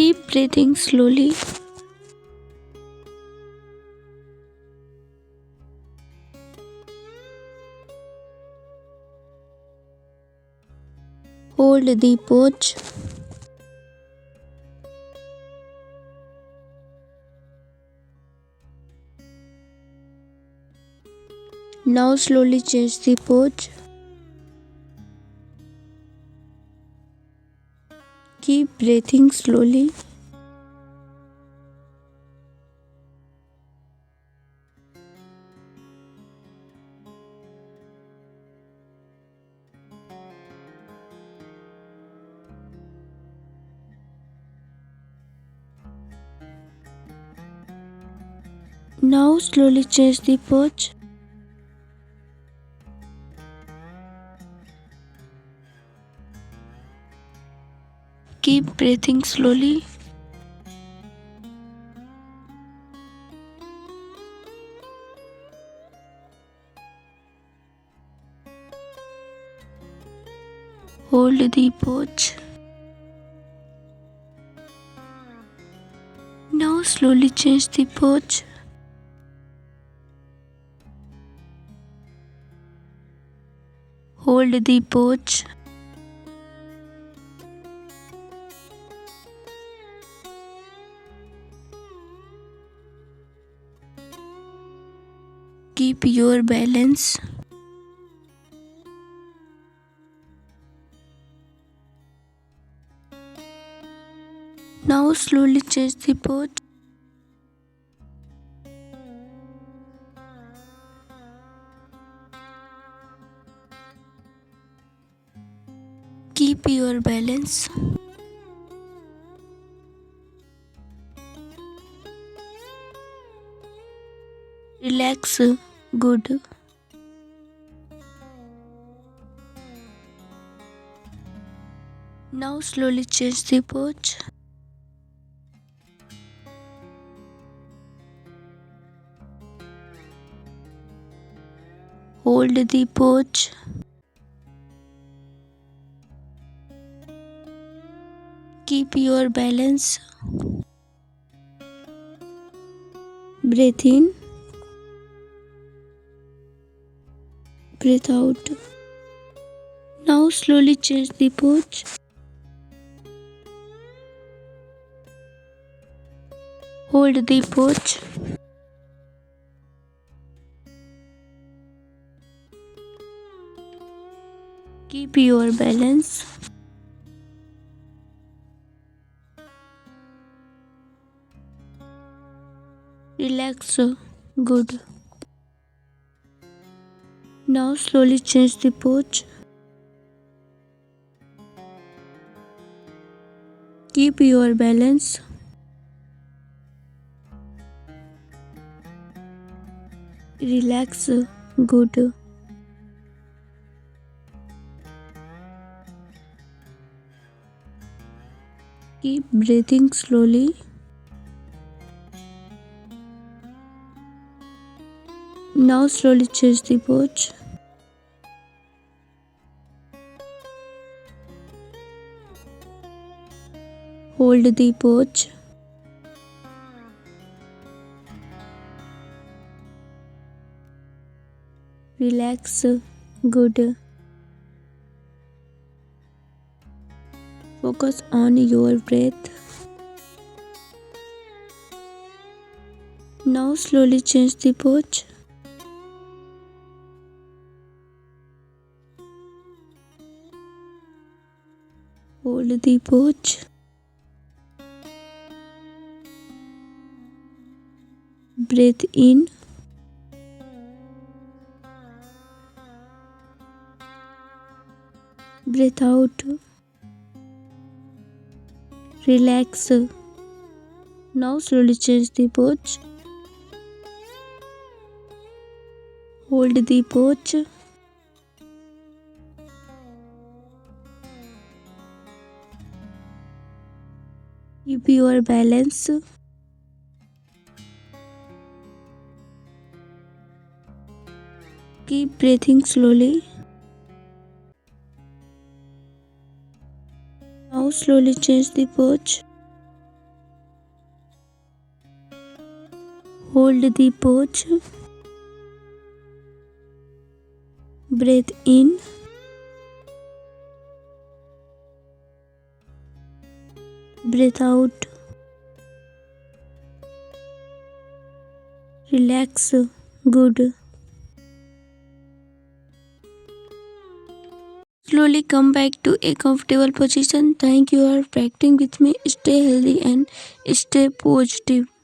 Keep breathing slowly. Hold the pose. Now slowly change the pose. Keep breathing slowly. Now slowly change the pose. Keep breathing slowly. Hold the pose. Now slowly change the pose. Hold the pose. Keep your balance. Now slowly change the pose. Keep your balance. Relax. Good. Now slowly change the pose. Hold the pose. Keep your balance. Breathe in. Breathe out. Now slowly change the pose. Hold the pose. Keep your balance. Relax. Good. Now slowly change the pose. Keep your balance. Relax. Good. Keep breathing slowly. Now slowly change the pose. Hold the pose. Relax. Good. Focus on your breath. Now slowly change the pose. Hold the pose. Breathe in. Breathe out. Relax. Now slowly change the pose. Hold the pose. Keep your balance. Keep breathing slowly. Now slowly change the pose. Hold the pose. Breathe in. Breathe out. Relax. Good. Slowly come back to a comfortable position. Thank you for practicing with me. Stay healthy and stay positive.